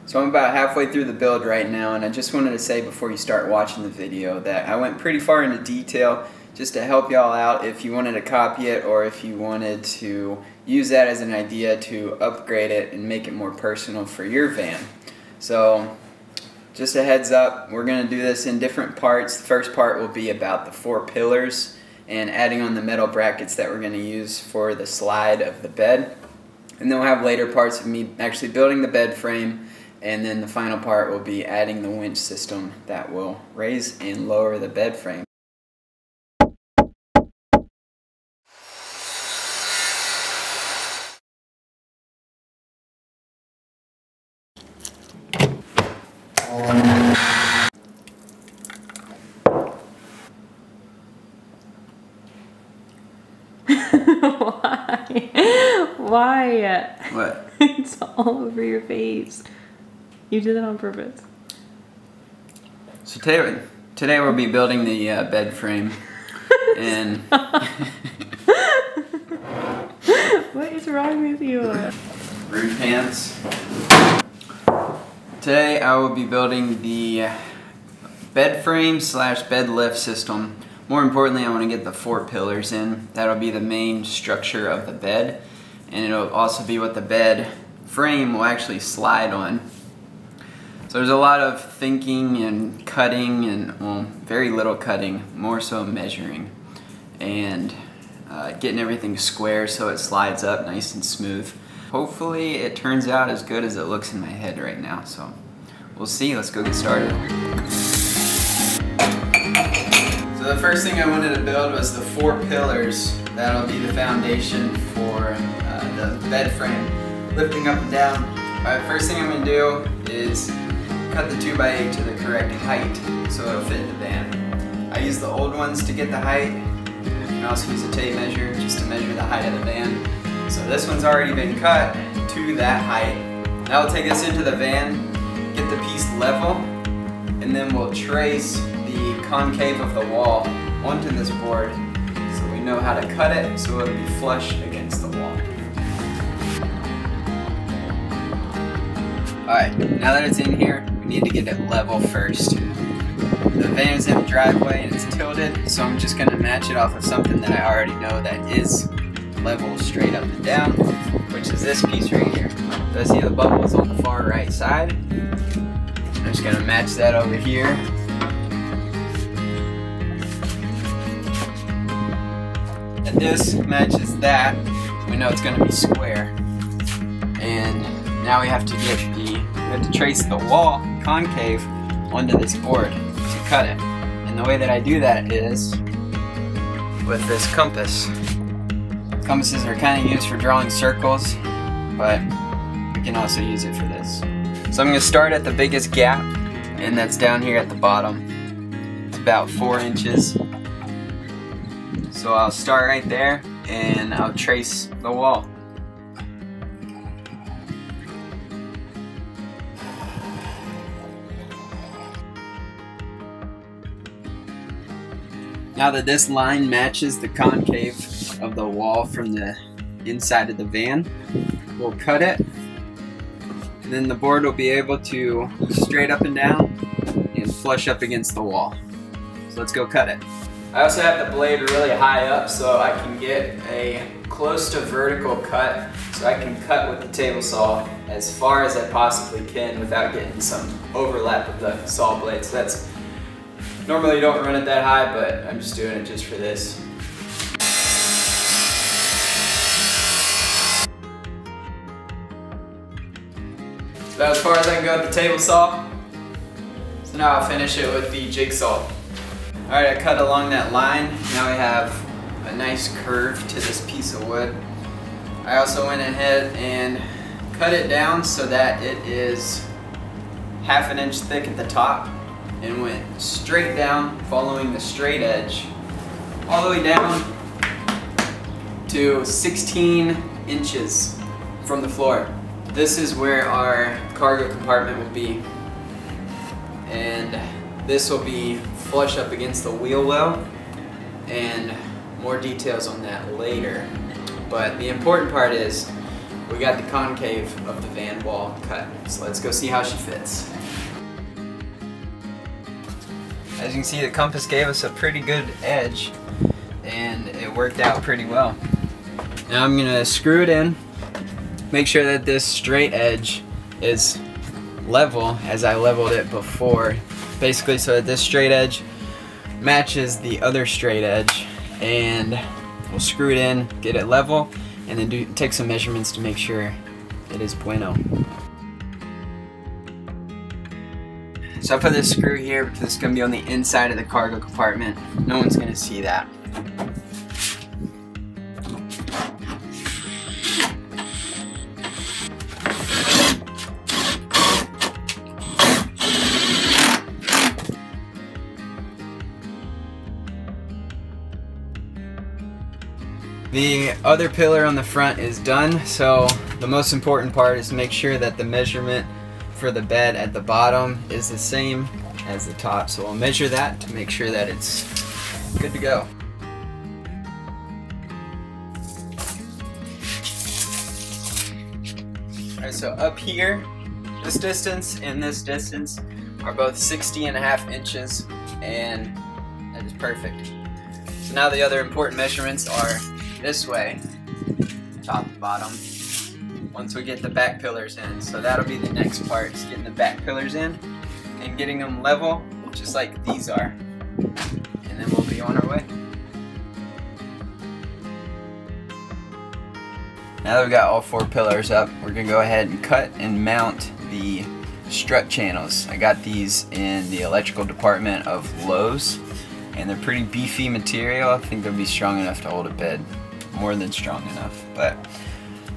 So I'm about halfway through the build right now, and I just wanted to say before you start watching the video that I went pretty far into detail just to help y'all out if you wanted to copy it or if you wanted to use that as an idea to upgrade it and make it more personal for your van. So just a heads up, we're going to do this in different parts. The first part will be about the 4 pillars and adding on the metal brackets that we're going to use for the slide of the bed. And then we'll have later parts of me actually building the bed frame, and then the final part will be adding the winch system that will raise and lower the bed frame. Why? What? It's all over your face. You did that on purpose. So today we'll be building the bed frame. And what is wrong with you? rude pants. Today I will be building the bed frame slash bed lift system. More importantly, I want to get the 4 pillars in. That'll be the main structure of the bed, and it'll also be what the bed frame will actually slide on. So there's a lot of thinking and cutting, and well, very little cutting, more so measuring, and getting everything square so it slides up nice and smooth. Hopefully it turns out as good as it looks in my head right now, so we'll see. Let's go get started. So the first thing I wanted to build was the 4 pillars. That'll be the foundation for the bed frame, lifting up and down. Alright, first thing I'm going to do is cut the 2x8 to the correct height so it'll fit the van. I use the old ones to get the height. You can also use a tape measure just to measure the height of the van. So this one's already been cut to that height. Now we'll take this into the van, get the piece level, and then we'll trace the concave of the wall onto this board so we know how to cut it so it'll be flush against the wall. Alright, now that it's in here, we need to get it level first. The van is in the driveway and it's tilted, so I'm just going to match it off of something that I already know that is level straight up and down, which is this piece right here. So I see the bubbles on the far right side. I'm just going to match that over here. And this matches that. We know it's going to be square. And now we have to trace the wall concave onto this board to cut it. And the way that I do that is with this compass. Compasses are kind of used for drawing circles, but we can also use it for this. So I'm going to start at the biggest gap, and that's down here at the bottom. It's about 4 inches. So I'll start right there and I'll trace the wall. Now that this line matches the concave of the wall from the inside of the van, we'll cut it, and then the board will be able to straight up and down and flush up against the wall. So let's go cut it. I also have the blade really high up so I can get a close to vertical cut, so I can cut with the table saw as far as I possibly can without getting some overlap of the saw blade. So that's normally you don't run it that high, but I'm just doing it just for this. About as far as I can go with the table saw. So now I'll finish it with the jigsaw. Alright, I cut along that line. Now we have a nice curve to this piece of wood. I also went ahead and cut it down so that it is 1/2 inch thick at the top and went straight down, following the straight edge, all the way down to 16 inches from the floor. This is where our cargo compartment will be, and this will be flush up against the wheel well, and more details on that later. But the important part is we got the concave of the van wall cut. So let's go see how she fits. As you can see, the compass gave us a pretty good edge and it worked out pretty well. Now I'm gonna screw it in, make sure that this straight edge is level as I leveled it before, basically so that this straight edge matches the other straight edge, and we'll screw it in, get it level, and then take some measurements to make sure it is bueno. So I put this screw here because it's going to be on the inside of the cargo compartment. No one's going to see that. The other pillar on the front is done, so the most important part is to make sure that the measurement for the bed at the bottom is the same as the top. So we'll measure that to make sure that it's good to go. Alright, so up here, this distance and this distance are both 60.5 inches, and that is perfect. So now the other important measurements are this way, top and bottom, once we get the back pillars in. So that'll be the next part, is getting the back pillars in and getting them level, just like these are. And then we'll be on our way. Now that we've got all 4 pillars up, we're going to go ahead and cut and mount the strut channels. I got these in the electrical department of Lowe's, and they're pretty beefy material. I think they'll be strong enough to hold a bed. More than strong enough, but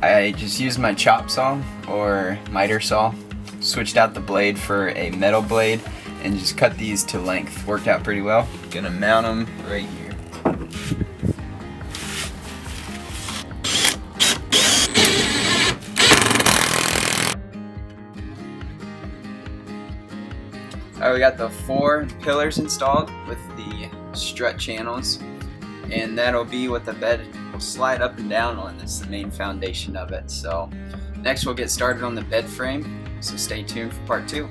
I just used my chop saw or miter saw, switched out the blade for a metal blade, and just cut these to length. Worked out pretty well. Gonna mount them right here. Alright, we got the 4 pillars installed with the strut channels, and that'll be what the bed will slide up and down on. This is the main foundation of it. So next we'll get started on the bed frame, so stay tuned for part 2.